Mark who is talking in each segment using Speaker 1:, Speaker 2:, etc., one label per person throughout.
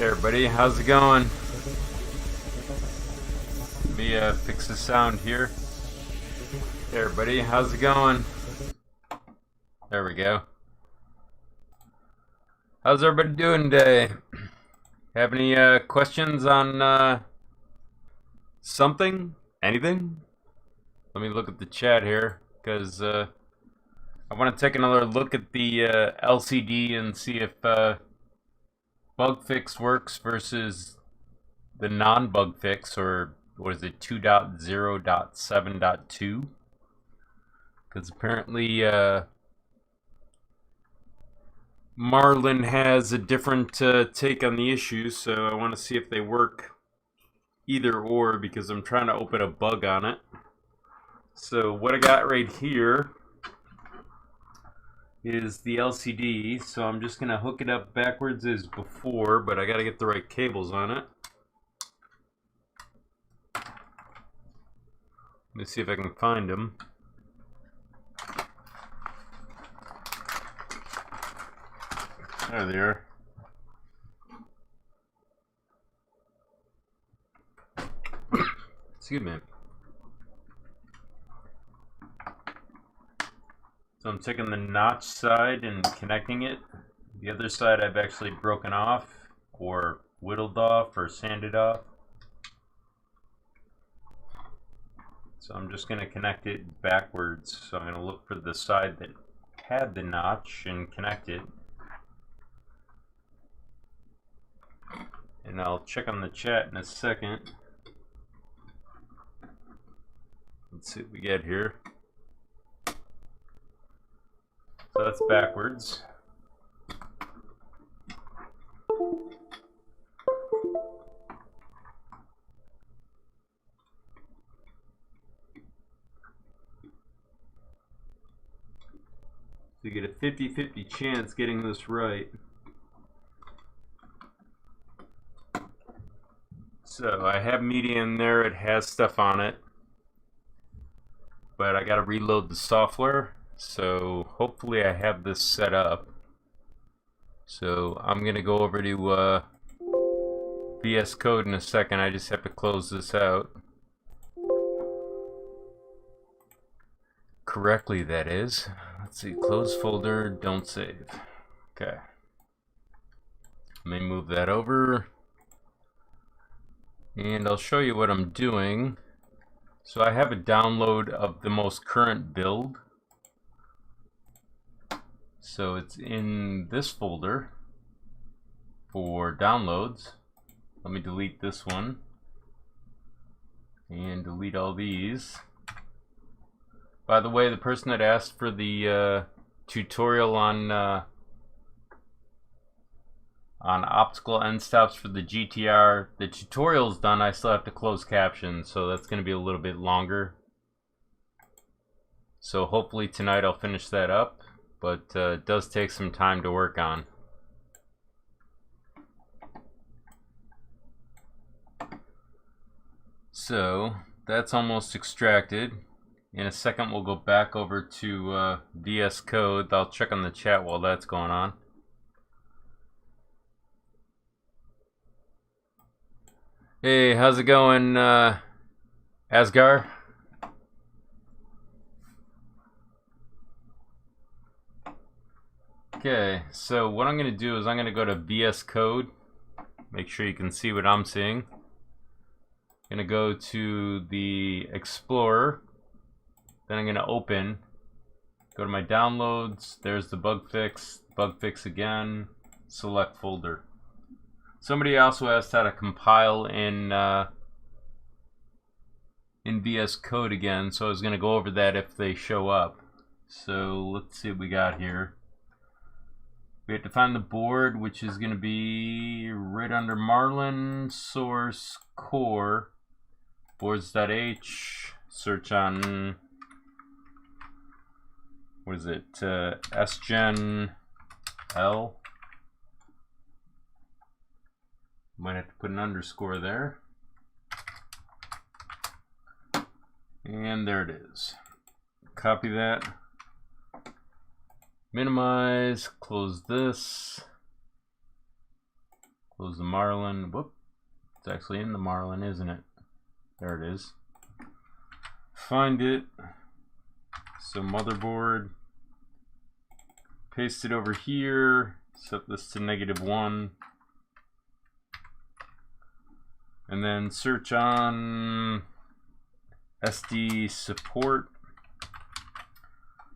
Speaker 1: Hey everybody, how's it going? Let me fix the sound here. Hey everybody, how's it going? There we go. How's everybody doing today? Have any questions on something? Anything? Let me look at the chat here, because I want to take another look at the LCD and see if bug fix works versus the non-bug fix, or what is it, 2.0.7.2? Because apparently Marlin has a different take on the issue, so I want to see if they work either or, because I'm trying to open a bug on it. So what I got right here is the LCD. So I'm just gonna hook it up backwards as before, but I gotta get the right cables on it. Let me see if I can find them. There they are. Excuse me. So I'm taking the notch side and connecting it. The other side I've actually broken off or whittled off or sanded off. So I'm just going to connect it backwards. So I'm going to look for the side that had the notch and connect it. And I'll check on the chat in a second. Let's see what we get here. So that's backwards. So you get a 50-50 chance getting this right. So I have media in there, it has stuff on it, but I gotta reload the software, so hopefully I have this set up. So I'm gonna go over to VS Code in a second. I just have to close this out correctly, that is. Let's see, close folder, don't save. Okay, let me move that over. And I'll show you what I'm doing. So I have a download of the most current build. So it's in this folder for downloads. Let me delete this one and delete all these. By the way, the person that asked for the tutorial on optical end stops for the GTR, the tutorial's done. I still have to close captions, so that's going to be a little bit longer. So hopefully tonight I'll finish that up, but it does take some time to work on. So that's almost extracted. In a second we'll go back over to VS Code. I'll check on the chat while that's going on. Hey, how's it going, Asgar? Okay, so what I'm going to do is I'm going to go to VS Code. Make sure you can see what I'm seeing. I'm going to go to the Explorer. Then I'm going to open. Go to my downloads. There's the bug fix. Bug fix again. Select folder. Somebody also asked how to compile in VS Code again, so I was going to go over that if they show up. So let's see what we got here. We have to find the board, which is going to be right under Marlin, source, core, boards.h, search on, what is it, SGen L. Might have to put an underscore there. And there it is. Copy that. Minimize, close this. Close the Marlin. Whoop. It's actually in the Marlin, isn't it? There it is. Find it. So motherboard. Paste it over here. Set this to -1. And then search on SD support.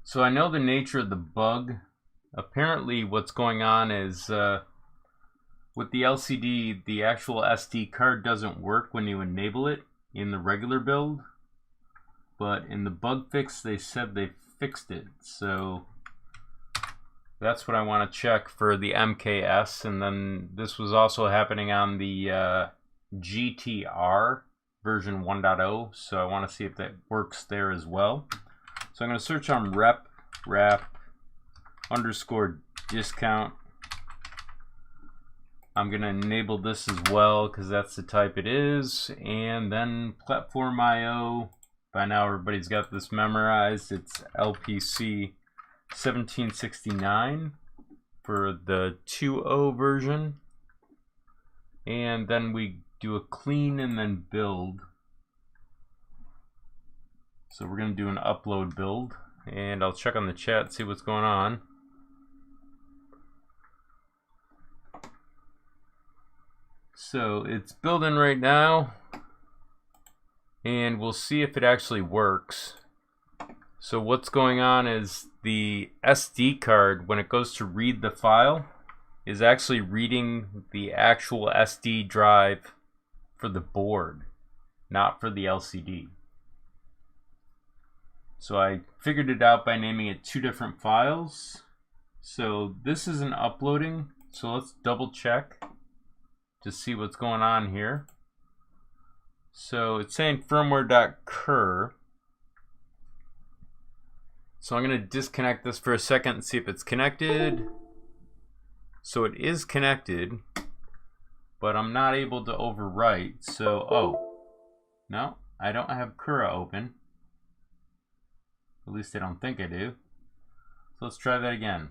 Speaker 1: So I know the nature of the bug. Apparently what's going on is with the LCD, the actual SD card doesn't work when you enable it in the regular build. But in the bug fix, they said they fixed it. So that's what I want to check for the MKS. And then this was also happening on the GTR, version 1.0, so I want to see if that works there as well. So I'm going to search on rep wrap underscore discount. I'm going to enable this as well because that's the type it is. And then platform IO. By now everybody's got this memorized. It's LPC 1769 for the 2.0 version. And then we do a clean and then build. So we're going to do an upload build. And I'll check on the chat, see what's going on. So it's building right now, and we'll see if it actually works. So what's going on is the SD card, when it goes to read the file, is actually reading the actual SD drive for the board, not for the LCD. So I figured it out by naming it two different files. So this isn't uploading, so let's double check to see what's going on here. So it's saying firmware.cur. So I'm going to disconnect this for a second and see if it's connected. So it is connected, but I'm not able to overwrite. So, oh, no, I don't have Cura open. At least I don't think I do. So let's try that again.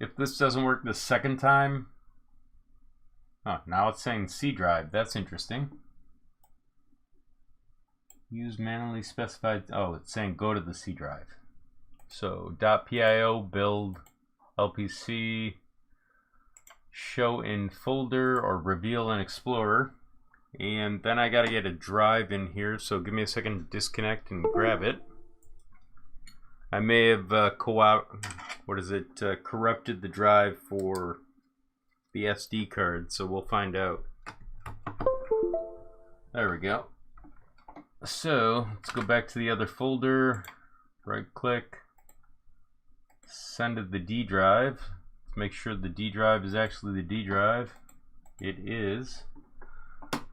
Speaker 1: If this doesn't work the second time, oh, now it's saying C drive. That's interesting. Use manually specified. Oh, it's saying go to the C drive. So .pio build LPC show in folder or reveal in Explorer, and then I got to get a drive in here. So give me a second to disconnect and grab it. I may have corrupted the drive for the SD card, so we'll find out. There we go. So let's go back to the other folder, right click, send to the D drive. Let's make sure the D drive is actually the D drive. It is.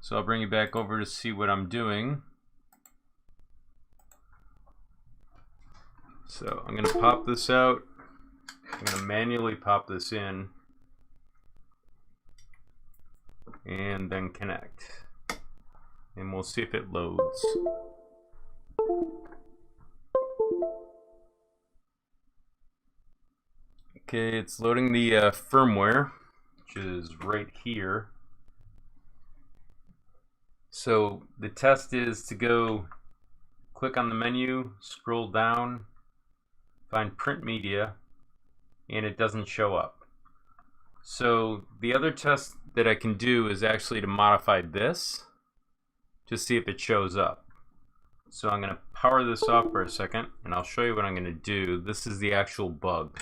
Speaker 1: So I'll bring you back over to see what I'm doing. So I'm going to pop this out. I'm going to manually pop this in and then connect. And we'll see if it loads. Okay, it's loading the firmware, which is right here. So the test is to go click on the menu, scroll down, find print media, and it doesn't show up. So the other test that I can do is actually to modify this to see if it shows up. So I'm going to power this off for a second and I'll show you what I'm going to do. This is the actual bug.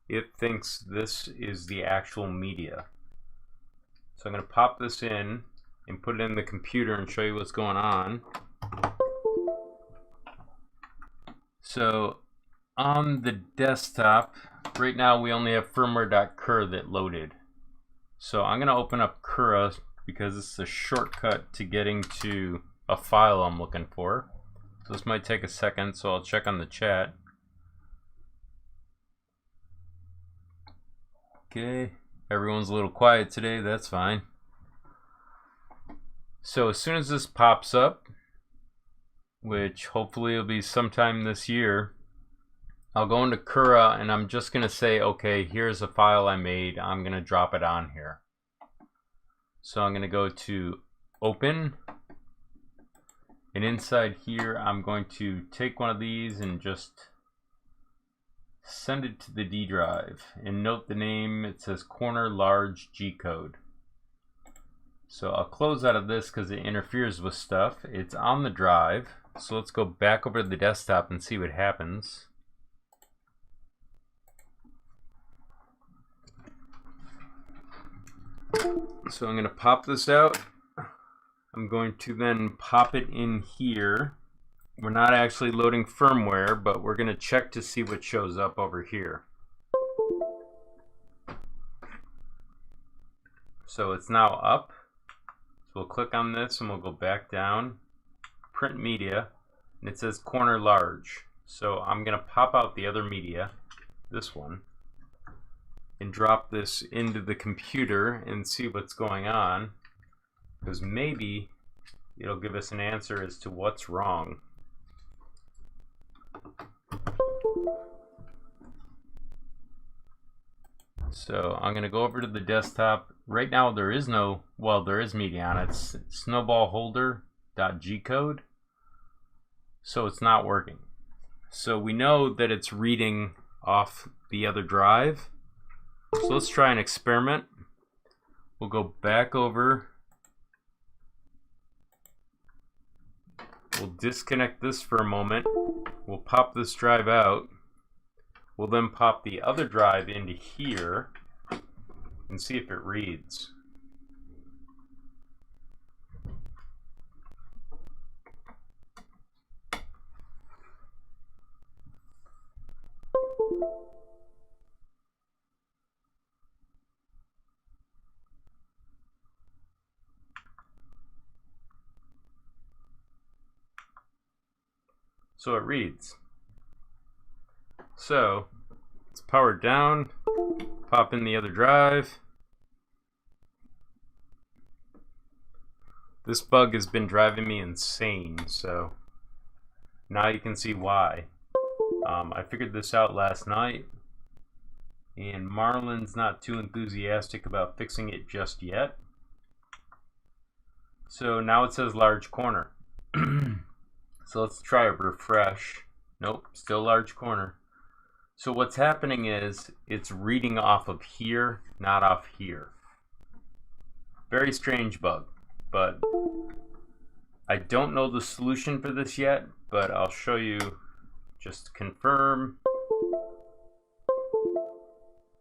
Speaker 1: It thinks this is the actual media. So I'm going to pop this in and put it in the computer and show you what's going on. So on the desktop, right now we only have firmware.cur that loaded. So I'm going to open up Cura because it's a shortcut to getting to a file I'm looking for. So this might take a second, so I'll check on the chat. Okay, everyone's a little quiet today, that's fine. So as soon as this pops up, which hopefully will be sometime this year, I'll go into Cura and I'm just going to say, okay, here's a file I made. I'm going to drop it on here. So I'm going to go to Open. And inside here, I'm going to take one of these and just send it to the D drive. And note the name, it says Corner Large G Code. So I'll close out of this because it interferes with stuff. It's on the drive. So let's go back over to the desktop and see what happens. So I'm going to pop this out. I'm going to then pop it in here. We're not actually loading firmware, but we're going to check to see what shows up over here. So it's now up. So we'll click on this and we'll go back down, print media, and it says corner large. So I'm going to pop out the other media, this one, and drop this into the computer and see what's going on, because maybe it'll give us an answer as to what's wrong. So I'm going to go over to the desktop. Right now there is no, well, there is media on it. It's snowballholder.gcode. So it's not working. So we know that it's reading off the other drive. So let's try an experiment. We'll go back over. We'll disconnect this for a moment. We'll pop this drive out. We'll then pop the other drive into here and see if it reads. So it reads. So it's powered down, pop in the other drive. This bug has been driving me insane, so now you can see why. I figured this out last night, and Marlon's not too enthusiastic about fixing it just yet. So now it says large corner. So let's try a refresh. Nope, still large corner. So what's happening is it's reading off of here, not off here. Very strange bug, but I don't know the solution for this yet, but I'll show you. Just confirm.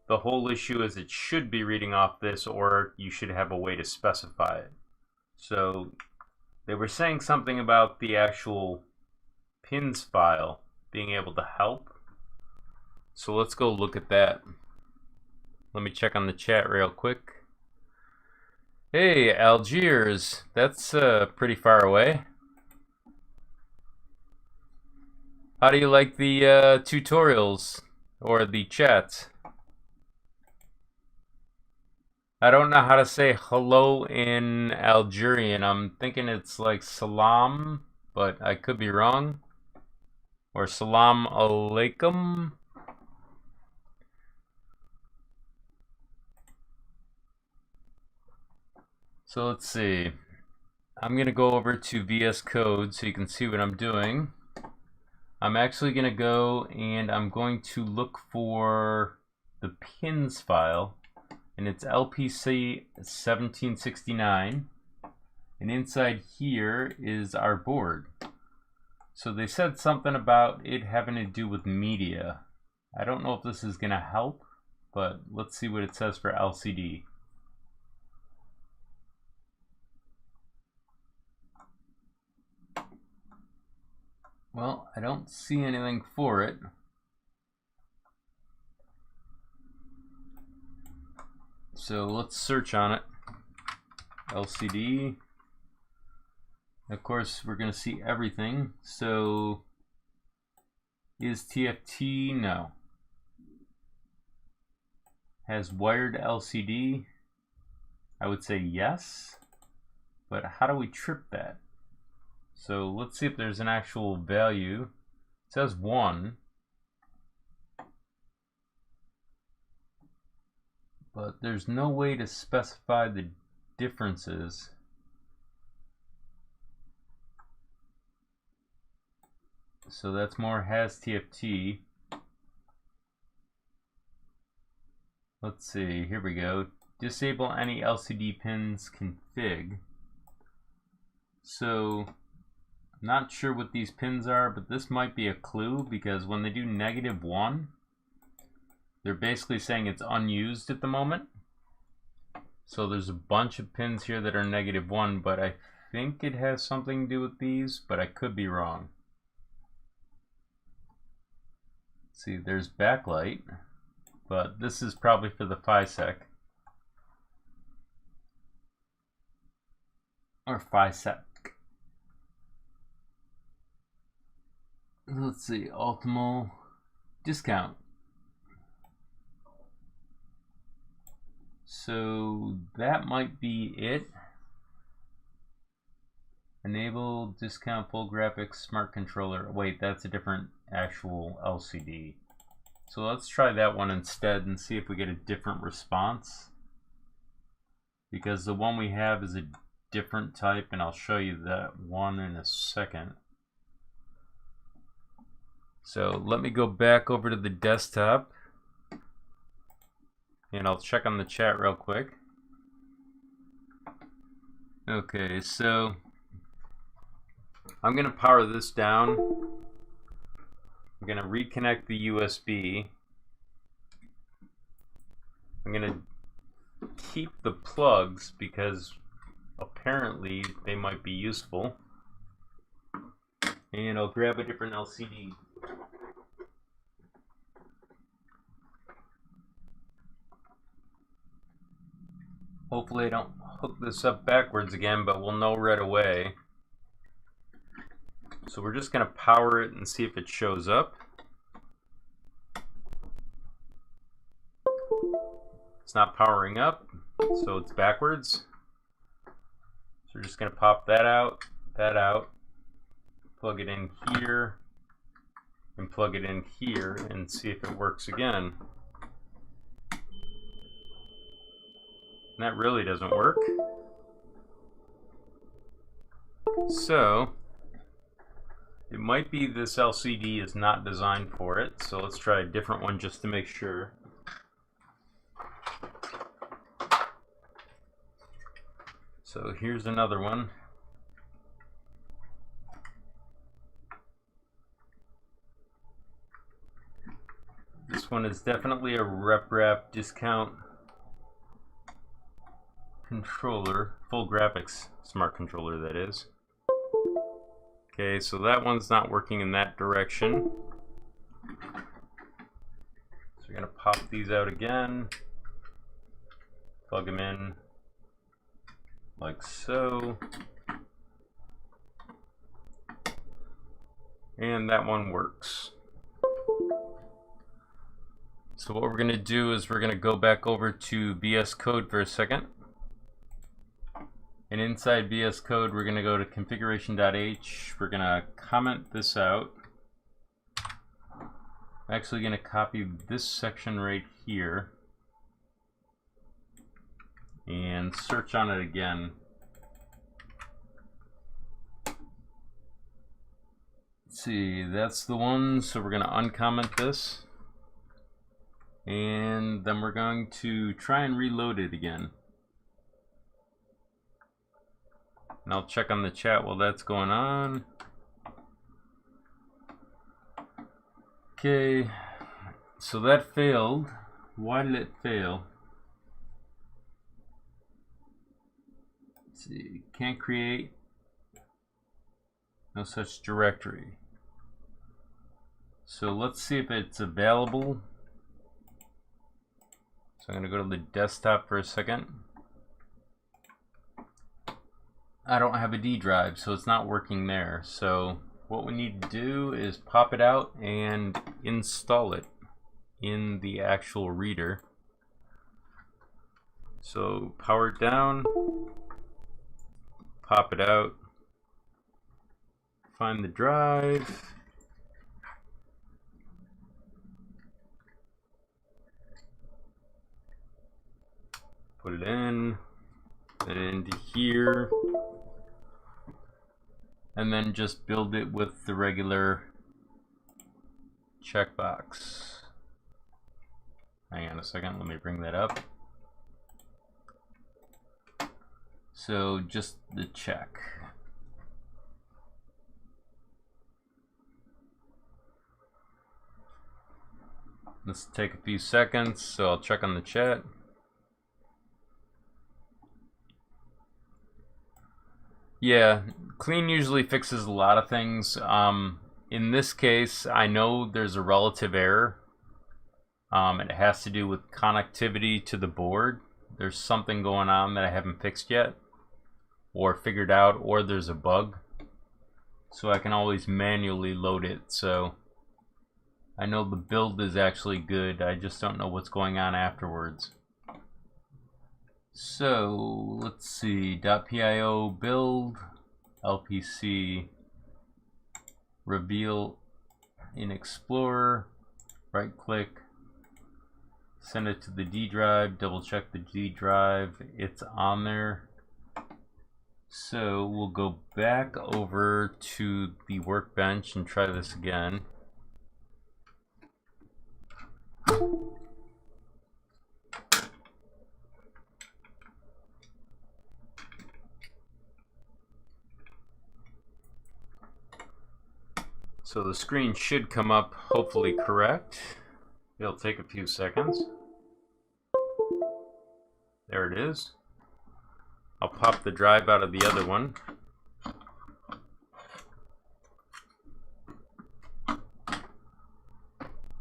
Speaker 1: The whole issue is it should be reading off this, or you should have a way to specify it. So they were saying something about the actual pins file being able to help. So let's go look at that. Let me check on the chat real quick. Hey, Algiers, that's pretty far away. How do you like the tutorials or the chat? I don't know how to say hello in Algerian. I'm thinking it's like salam, but I could be wrong. Or salam alaikum. So let's see. I'm going to go over to VS Code so you can see what I'm doing. I'm actually going to go and I'm going to look for the pins file, and it's LPC 1769, and inside here is our board. So they said something about it having to do with media. I don't know if this is going to help, but let's see what it says for LCD. Well, I don't see anything for it. So let's search on it. LCD. Of course, we're going to see everything. So is TFT? No. Has wired LCD? I would say yes. But how do we trip that? So let's see if there's an actual value. It says 1. But there's no way to specify the differences. So that's more has TFT. Let's see, here we go. Disable any LCD pins config. So not sure what these pins are, but this might be a clue, because when they do -1, they're basically saying it's unused at the moment. So there's a bunch of pins here that are -1, but I think it has something to do with these, but I could be wrong. See, there's backlight, but this is probably for the FiSec. or FiSec. Let's see, optimal discount. So that might be it. Enable discount full graphics smart controller. Wait, that's a different actual LCD. So let's try that one instead and see if we get a different response. Because the one we have is a different type, and I'll show you that one in a second. So let me go back over to the desktop, and I'll check on the chat real quick. Okay, so I'm going to power this down. I'm going to reconnect the USB. I'm going to keep the plugs because apparently they might be useful. And I'll grab a different LCD. Hopefully I don't hook this up backwards again, but we'll know right away. So we're just going to power it and see if it shows up. It's not powering up, so it's backwards. So we're just going to pop that out, plug it in here, and plug it in here and see if it works again. And that really doesn't work. So it might be this LCD is not designed for it, so let's try a different one just to make sure. So here's another one. This one is definitely a RepRap discount controller, full graphics smart controller that is. Okay, so that one's not working in that direction. So we're going to pop these out again, plug them in like so, and that one works. So what we're going to do is we're going to go back over to VS Code for a second. And inside VS Code, we're going to go to configuration.h. We're going to comment this out. I'm actually going to copy this section right here and search on it again. Let's see, that's the one. So we're going to uncomment this. And then we're going to try and reload it again. And I'll check on the chat while that's going on. Okay, so that failed. Why did it fail? Let's see, can't create. No such directory. So let's see if it's available. So I'm going to go to the desktop for a second. I don't have a D drive, so it's not working there. So what we need to do is pop it out and install it in the actual reader. So power it down, pop it out, find the drive, put it in, and into here. And then just build it with the regular checkbox. Hang on a second, let me bring that up. So just the check. This will take a few seconds, so I'll check on the chat. Yeah, clean usually fixes a lot of things. In this case, I know there's a relative error. It has to do with connectivity to the board. There's something going on that I haven't fixed yet. or figured out, or there's a bug. So I can always manually load it. So I know the build is actually good. I just don't know what's going on afterwards. So let's see, .pio build, LPC, reveal in Explorer, right click, send it to the D drive, double check the D drive, it's on there. So we'll go back over to the workbench and try this again. So the screen should come up hopefully correct. It'll take a few seconds. There it is. I'll pop the drive out of the other one.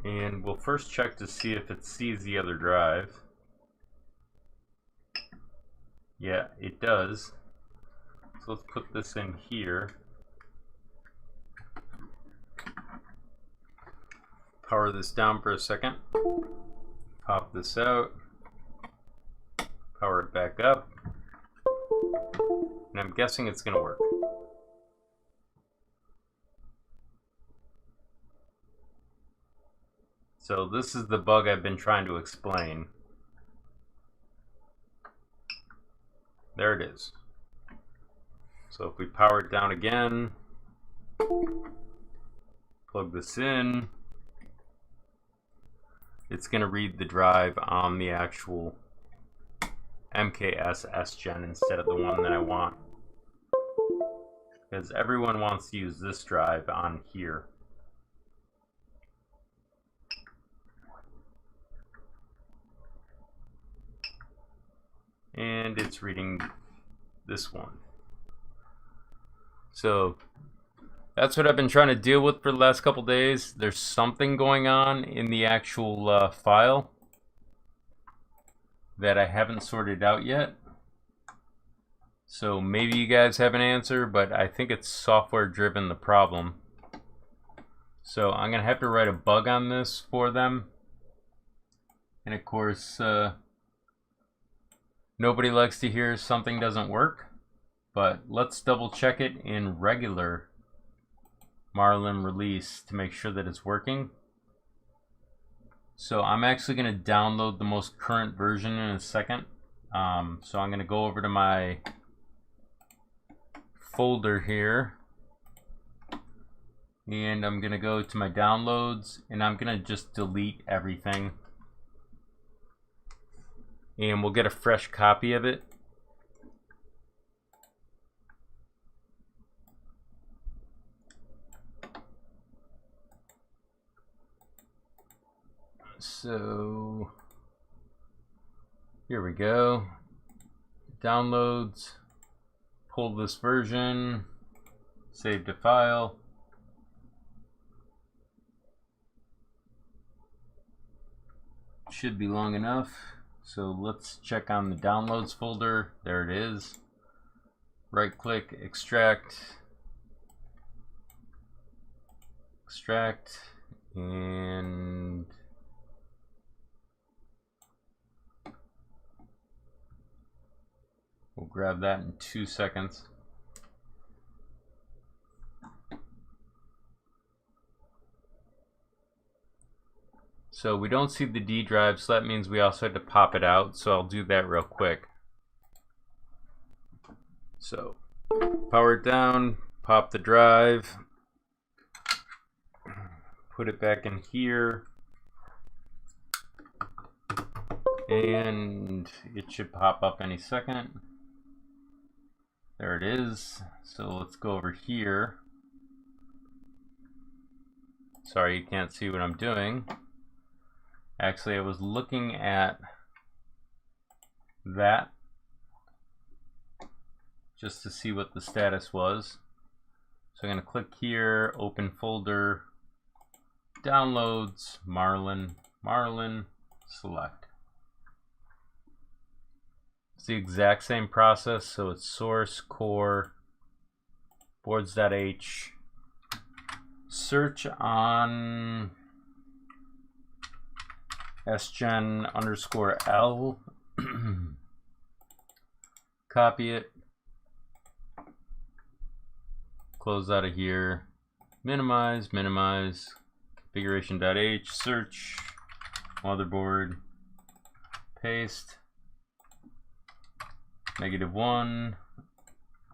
Speaker 1: And we'll first check to see if it sees the other drive. Yeah, it does. So let's put this in here. Power this down for a second. Pop this out. Power it back up. And I'm guessing it's going to work. So this is the bug I've been trying to explain. There it is. So if we power it down again, plug this in, it's going to read the drive on the actual MKS S-Gen instead of the one that I want. Because everyone wants to use this drive on here. And it's reading this one. So that's what I've been trying to deal with for the last couple days. There's something going on in the actual file that I haven't sorted out yet. So maybe you guys have an answer, but I think it's software driven, the problem. So I'm gonna have to write a bug on this for them. And of course, nobody likes to hear something doesn't work, but let's double check it in regular Marlin release to make sure that it's working. So I'm actually going to download the most current version in a second. So I'm going to go over to my folder here, and I'm going to go to my downloads, and I'm going to just delete everything, and we'll get a fresh copy of it. So here we go. Downloads. Pull this version. Save to file. Should be long enough. So let's check on the downloads folder. There it is. Right click, extract. Extract. And we'll grab that in 2 seconds. So we don't see the D drive, so that means we also had to pop it out. So I'll do that real quick. So power it down, pop the drive, put it back in here, and it should pop up any second. There it is. So let's go over here. Sorry, you can't see what I'm doing. Actually, I was looking at that just to see what the status was. So I'm going to click here, open folder, downloads, Marlin, select. It's the exact same process, so it's source core boards.h, search on sgen_l, copy it, close out of here, minimize, configuration.h, search, motherboard, paste, -1,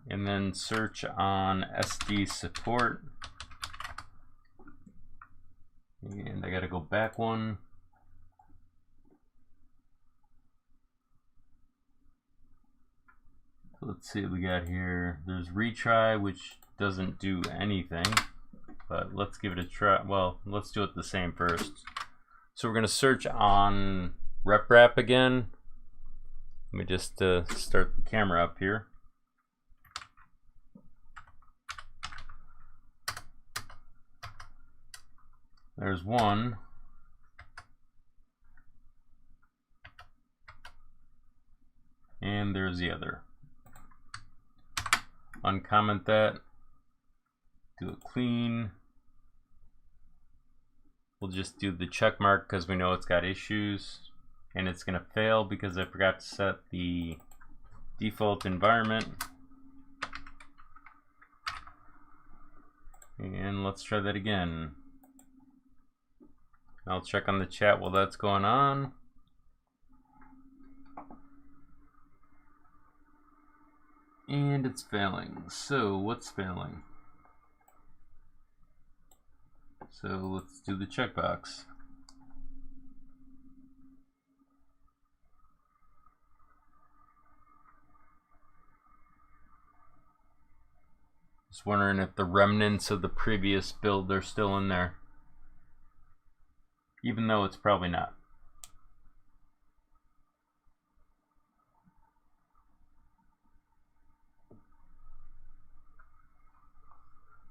Speaker 1: and then search on SD support. And I gotta go back one. Let's see what we got here. There's retry, which doesn't do anything, but let's give it a try. Well, let's do it the same first. So we're gonna search on reprap again. Let me just start the camera up here. There's one. And there's the other. Uncomment that. Do it clean. We'll just do the check mark because we know it's got issues. And it's going to fail because I forgot to set the default environment. And let's try that again. I'll check on the chat while that's going on. And it's failing. So what's failing? So let's do the checkbox. Just wondering if the remnants of the previous build are still in there. Even though it's probably not.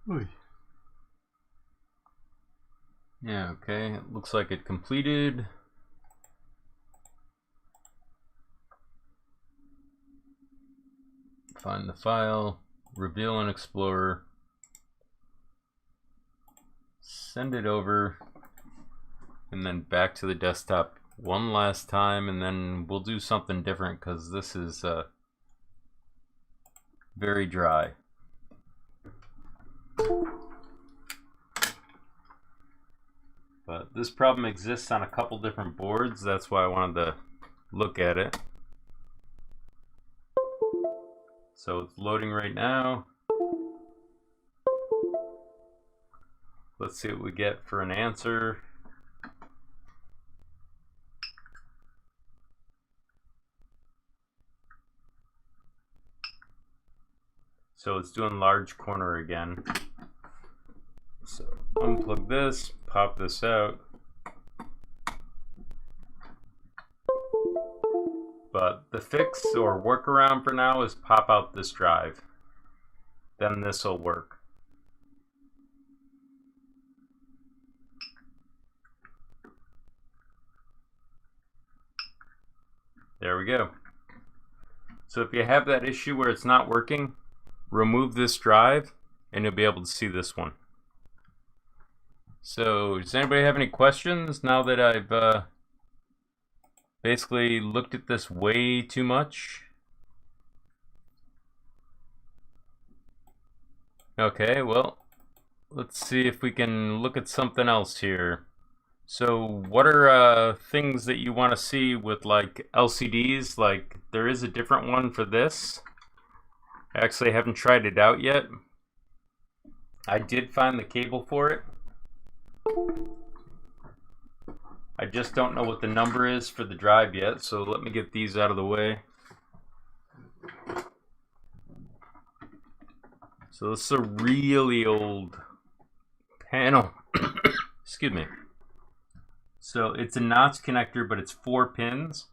Speaker 1: Oy. Yeah, okay, it looks like it completed. Find the file, reveal in Explorer, send it over, and then back to the desktop one last time, and then we'll do something different because this is very dry. But this problem exists on a couple different boards. That's why I wanted to look at it. So it's loading right now. Let's see what we get for an answer. So it's doing large corner again. So unplug this, pop this out. But the fix or workaround for now is pop out this drive. Then this will work. There we go. So if you have that issue where it's not working, remove this drive and you'll be able to see this one. So does anybody have any questions now that I've basically looked at this way too much? Okay, well, let's see if we can look at something else here. So what are things that you want to see with like LCDs? Like there is a different one for this. I actually haven't tried it out yet. I did find the cable for it. I just don't know what the number is for the drive yet, so let me get these out of the way. So this is a really old panel. Excuse me. So it's a notch connector, but it's 4 pins.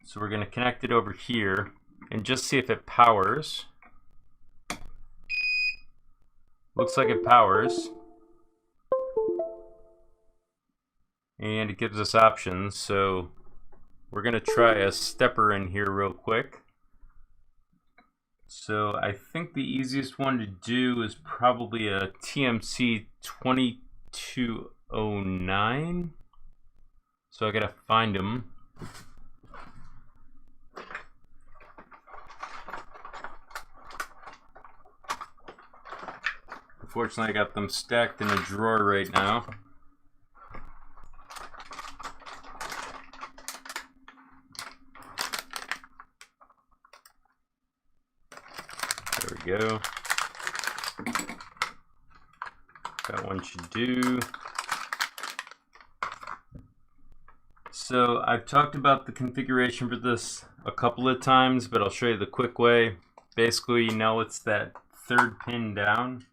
Speaker 1: So we're going to connect it over here and just see if it powers. Looks like it powers. And it gives us options. So we're gonna try a stepper in here real quick. So I think the easiest one to do is probably a TMC 2209. So I gotta find them. Unfortunately, I got them stacked in a drawer right now. There we go. That one should do. So I've talked about the configuration for this a couple of times, but I'll show you the quick way. Basically, you know, it's that third pin down.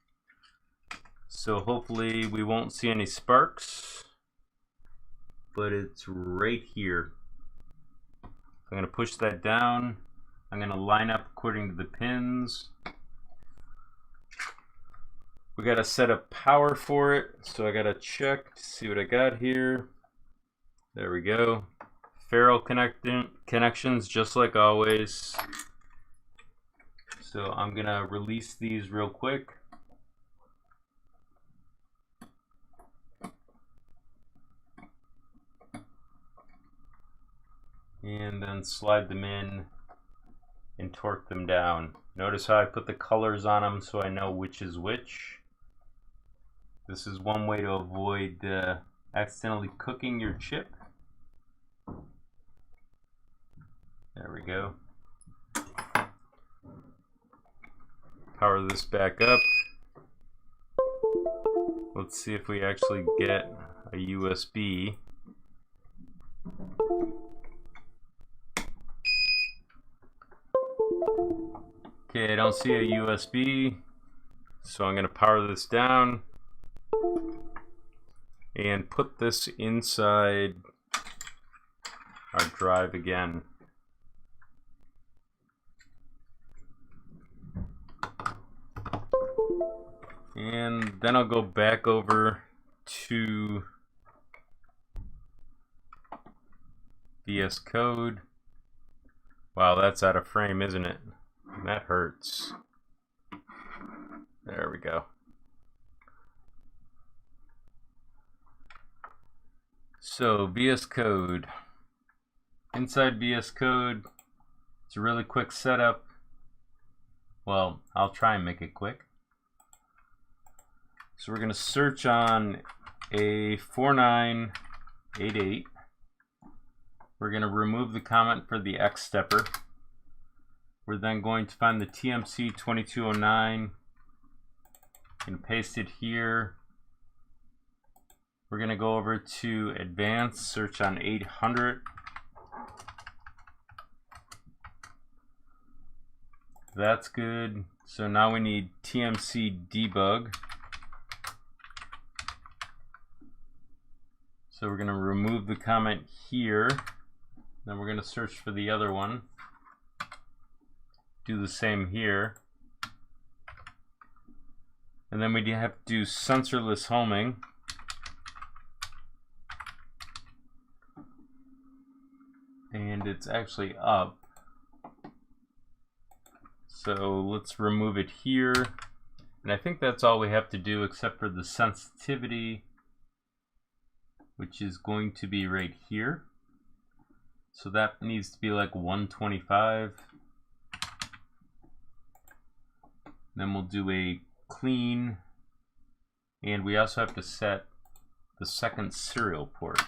Speaker 1: So hopefully we won't see any sparks, but it's right here. I'm going to push that down. I'm going to line up according to the pins. We got to set up power for it, so I got to check to see what I got here. There we go. Ferrule connections, just like always. So I'm going to release these real quick. And then slide them in and torque them down. Notice how I put the colors on them so I know which is which. This is one way to avoid accidentally cooking your chip. There we go. Power this back up. Let's see if we actually get a USB. Okay, I don't see a USB, so I'm going to power this down and put this inside our drive again. And then I'll go back over to VS Code. Wow, that's out of frame, isn't it? That hurts. There we go. So VS Code. Inside VS Code, it's a really quick setup. Well, I'll try and make it quick. So we're going to search on a 4988. We're going to remove the comment for the X stepper. We're then going to find the TMC 2209 and paste it here. We're going to go over to Advanced, search on 800. That's good. So now we need TMC debug. So we're going to remove the comment here. Then we're going to search for the other one. Do the same here. And then we have to do sensorless homing. And it's actually up. So let's remove it here. And I think that's all we have to do except for the sensitivity, which is going to be right here. So that needs to be like 125. Then we'll do a clean, and we also have to set the second serial port.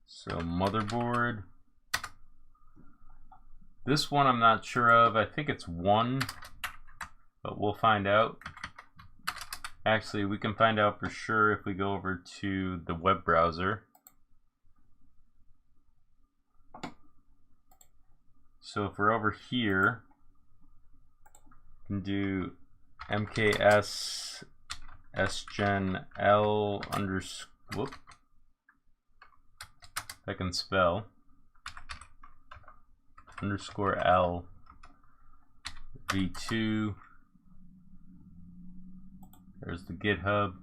Speaker 1: So motherboard. This one I'm not sure of. I think it's 1, but we'll find out. Actually, we can find out for sure if we go over to the web browser. So if we're over here, we can do mks sgen l underscore, whoop, I can spell, underscore l v2. There's the GitHub.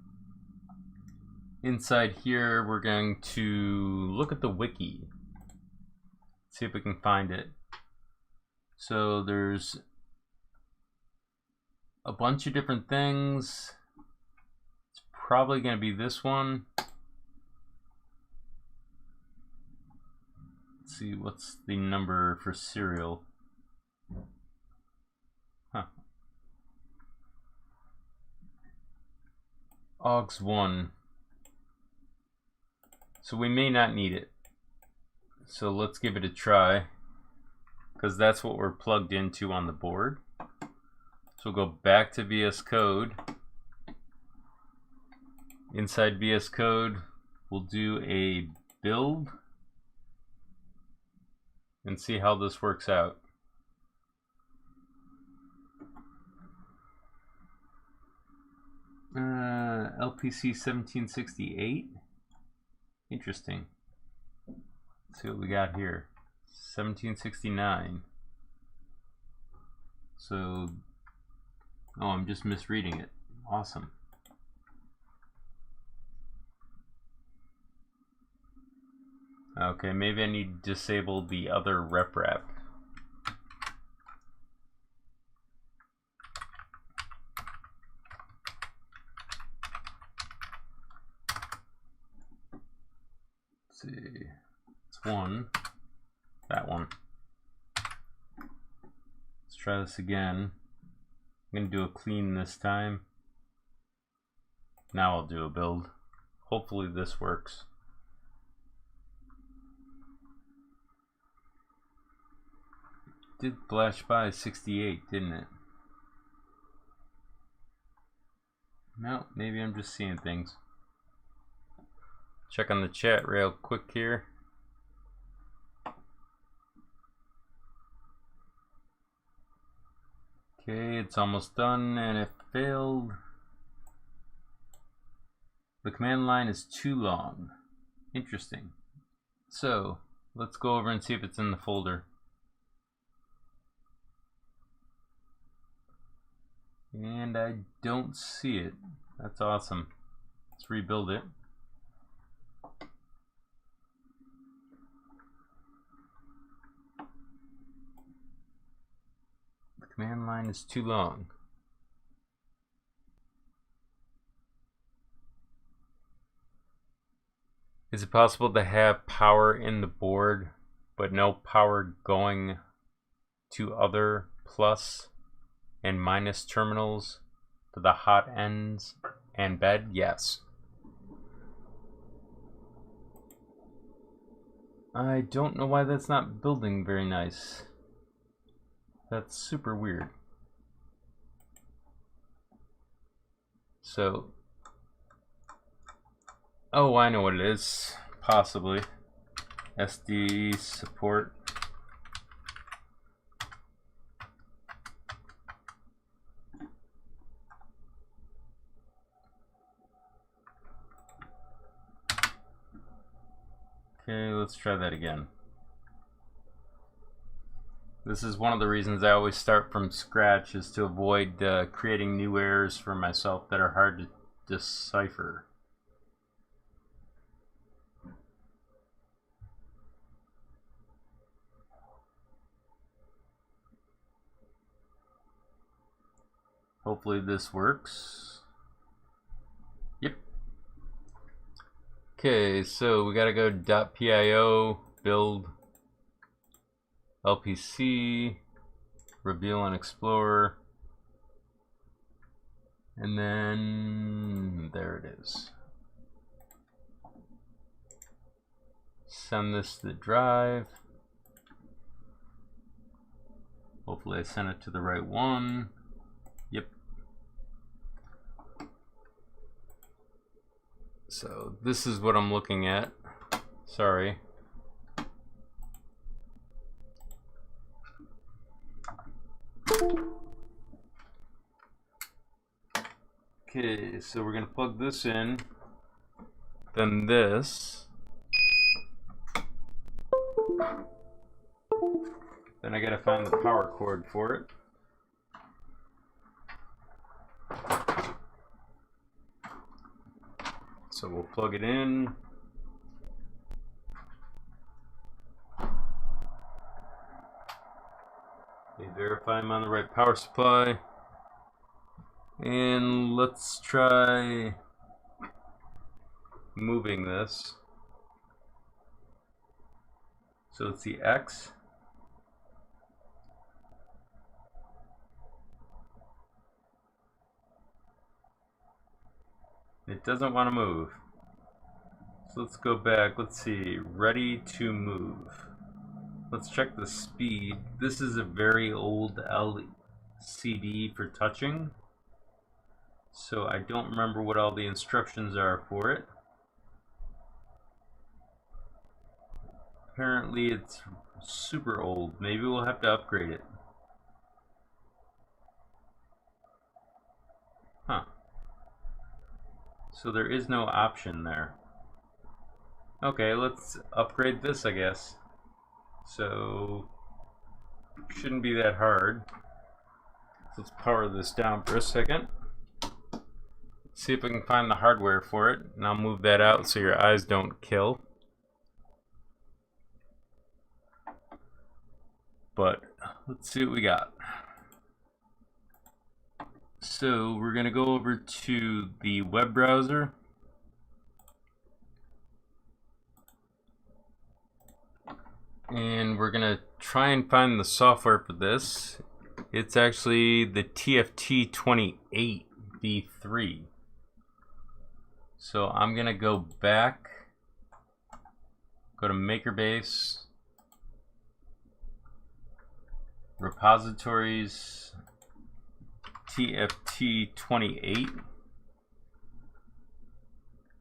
Speaker 1: Inside here, we're going to look at the wiki. see if we can find it. So there's a bunch of different things. It's probably going to be this one. Let's see, what's the number for serial? Huh. AUX 1. So we may not need it. So let's give it a try, because that's what we're plugged into on the board. So we'll go back to VS Code. Inside VS Code, we'll do a build and see how this works out. LPC 1768. Interesting. Let's see what we got here. 1769. So, oh, I'm just misreading it. Awesome. Okay, maybe I need to disable the other rep wrap. Let's see. It's one. That one. Let's try this again. I'm going to do a clean this time. Now I'll do a build. Hopefully this works. Did flash by 68, didn't it? No, maybe I'm just seeing things. Check on the chat real quick here. Okay, it's almost done and it failed. The command line is too long. Interesting. So, let's go over and see if it's in the folder. And I don't see it. That's awesome. Let's rebuild it. The command line is too long. Is it possible to have power in the board but no power going to other plus and minus terminals to the hot ends and bed? Yes. I don't know why that's not building very nice. That's super weird. So, oh, I know what it is. Possibly SD support. Okay, let's try that again. This is one of the reasons I always start from scratch, is to avoid creating new errors for myself that are hard to decipher. Hopefully this works. Yep. Okay, so we gotta go .pio, build LPC, reveal and explore, and then there it is. Send this to the drive. Hopefully I sent it to the right one. Yep. So this is what I'm looking at. Sorry. Okay, so we're gonna plug this in, then this, then I gotta find the power cord for it. So we'll plug it in. Alright, power supply. And let's try moving this. So it's the X. It doesn't want to move. So let's go back. Let's see. Ready to move. Let's check the speed. This is a very old LCD for touching. So I don't remember what all the instructions are for it. Apparently it's super old. Maybe we'll have to upgrade it. Huh. So there is no option there. Okay, let's upgrade this, I guess. So, shouldn't be that hard. So let's power this down for a second. See if we can find the hardware for it. And I'll move that out so your eyes don't kill. But, let's see what we got. So, we're going to go over to the web browser. And we're going to try and find the software for this. It's actually the TFT28 v3. So I'm going to go back, go to MakerBase, repositories, TFT28.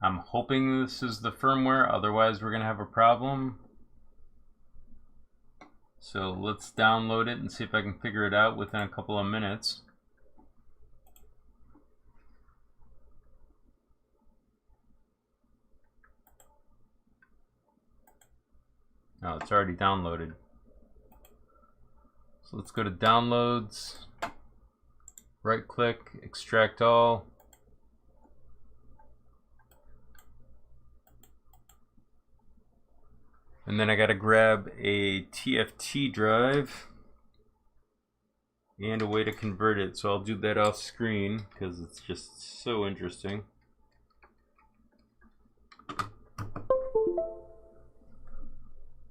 Speaker 1: I'm hoping this is the firmware, otherwise we're going to have a problem. So let's download it and see if I can figure it out within a couple of minutes. Oh, it's already downloaded. So let's go to downloads, right click, extract all. And then I gotta grab a TFT drive and a way to convert it. So I'll do that off screen because it's just so interesting.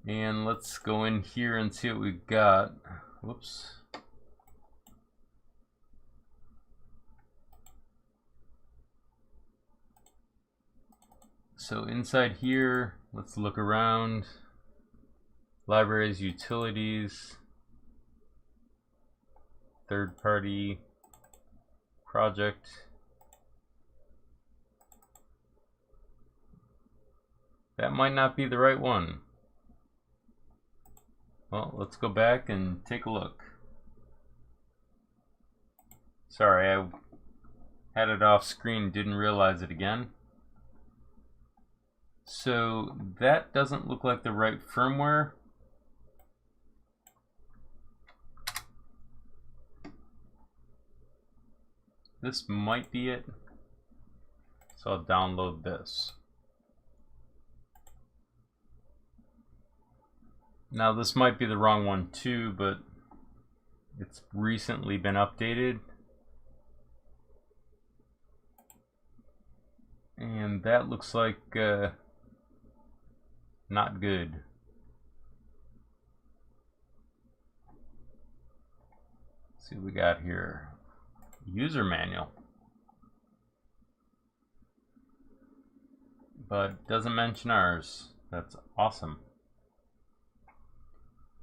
Speaker 1: And let's go in here and see what we've got. Whoops. So inside here, let's look around. Libraries, utilities, third-party project. That might not be the right one. Well, let's go back and take a look. Sorry, I had it off screen, didn't realize it again. So that doesn't look like the right firmware. This might be it. So I'll download this. Now this might be the wrong one too, but it's recently been updated. And that looks like not good. Let's see what we got here. User manual. But doesn't mention ours. That's awesome.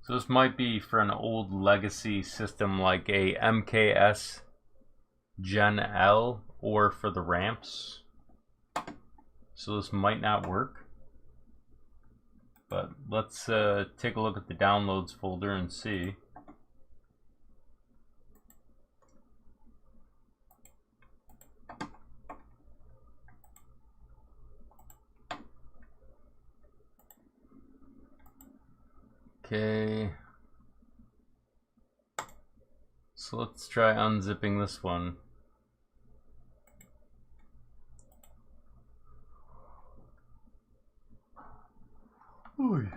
Speaker 1: So this might be for an old legacy system like a MKS Gen L or for the ramps. So this might not work. But let's take a look at the downloads folder and see. Okay. So let's try unzipping this one. Oy.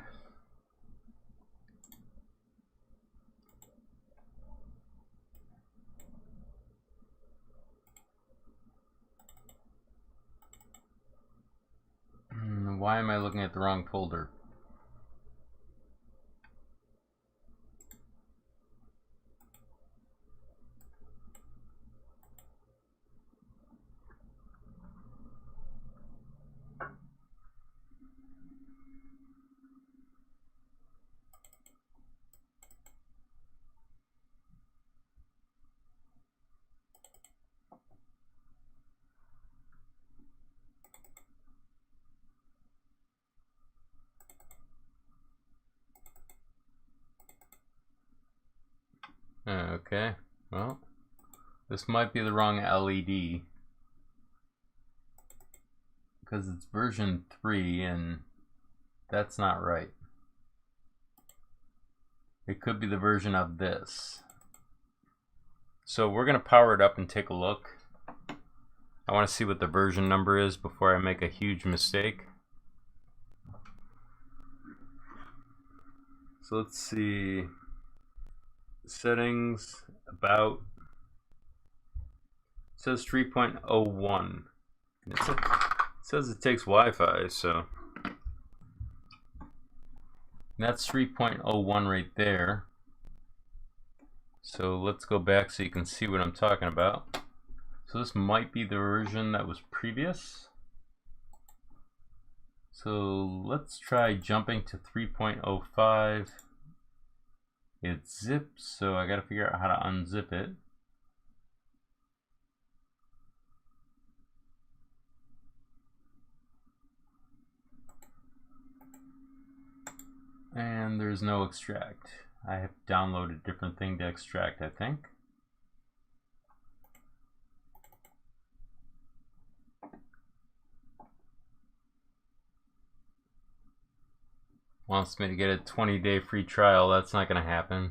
Speaker 1: Why am I looking at the wrong folder? Okay, well, this might be the wrong LED because it's version 3 and that's not right. It could be the version of this. So we're gonna power it up and take a look. I want to see what the version number is before I make a huge mistake. So let's see. Settings, about. It says 3.01. It says it takes Wi-Fi, so. That's 3.01 right there. So let's go back so you can see what I'm talking about. So this might be the version that was previous. So let's try jumping to 3.05. It's zipped, so I gotta figure out how to unzip it. And there's no extract. I have to download a different thing to extract, I think. Wants me to get a 20-day free trial. That's not going to happen.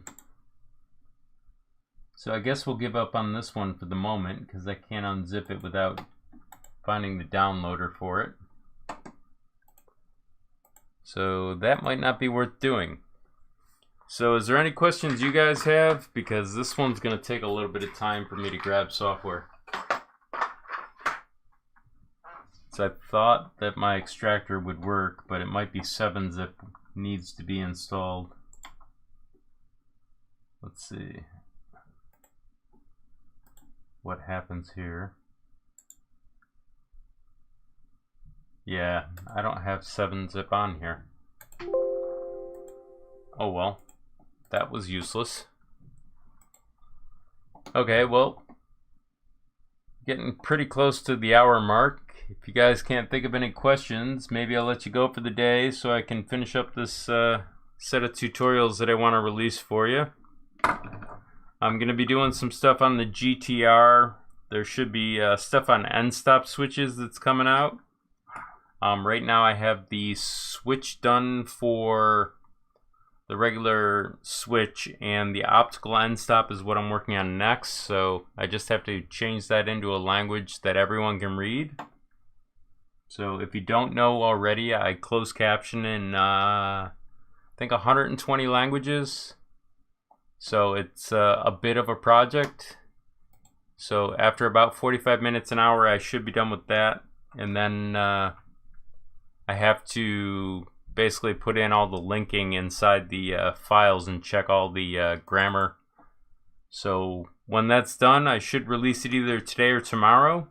Speaker 1: So I guess we'll give up on this one for the moment because I can't unzip it without finding the downloader for it. So that might not be worth doing. So is there any questions you guys have? Because this one's going to take a little bit of time for me to grab software. So I thought that my extractor would work, but it might be 7-zip needs to be installed. Let's see what happens here. Yeah, I don't have 7-zip on here. Oh well, that was useless. Okay, well, getting pretty close to the hour mark. If you guys can't think of any questions, maybe I'll let you go for the day so I can finish up this set of tutorials that I want to release for you. I'm going to be doing some stuff on the GTR. There should be stuff on end-stop switches that's coming out. Right now I have the switch done for the regular switch, and the optical end-stop is what I'm working on next. So I just have to change that into a language that everyone can read. So if you don't know already, I close caption in I think 120 languages. So it's a bit of a project. So after about 45 minutes an hour, I should be done with that. And then I have to basically put in all the linking inside the files and check all the grammar. So when that's done, I should release it either today or tomorrow.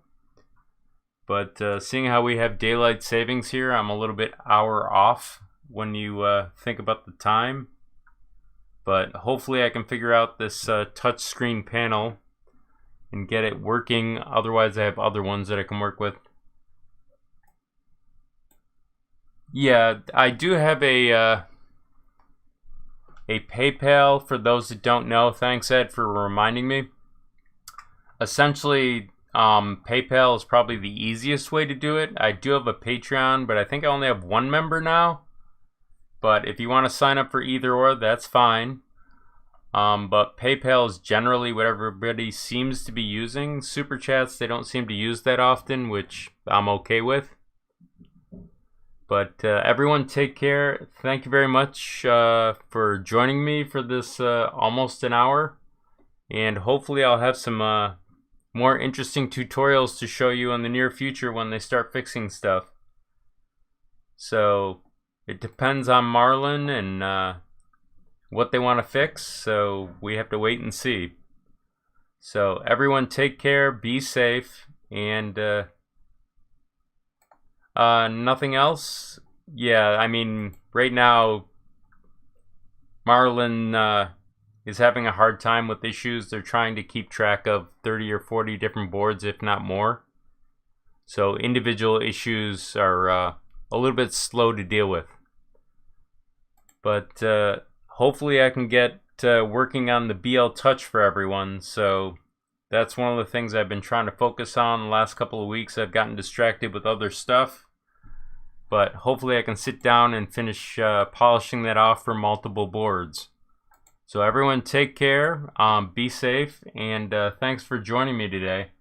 Speaker 1: But seeing how we have daylight savings here, I'm a little bit hour off when you think about the time. But hopefully I can figure out this touch screen panel and get it working. Otherwise I have other ones that I can work with. Yeah, I do have a PayPal for those that don't know. Thanks, Ed, for reminding me. Essentially, PayPal is probably the easiest way to do it. I do have a Patreon, but I think I only have one member now. But if you want to sign up for either or, that's fine. But PayPal is generally what everybody seems to be using. Super Chats, they don't seem to use that often, which I'm okay with. But everyone take care. Thank you very much for joining me for this almost an hour. And hopefully I'll have some more interesting tutorials to show you in the near future when they start fixing stuff. So it depends on Marlin and what they want to fix. So we have to wait and see. So everyone take care, be safe, and nothing else. Yeah, I mean, right now Marlin is having a hard time with issues. They're trying to keep track of 30 or 40 different boards, if not more. So individual issues are a little bit slow to deal with. But hopefully I can get working on the BL Touch for everyone. So that's one of the things I've been trying to focus on the last couple of weeks. I've gotten distracted with other stuff. But hopefully I can sit down and finish polishing that off for multiple boards. So everyone take care, be safe, and thanks for joining me today.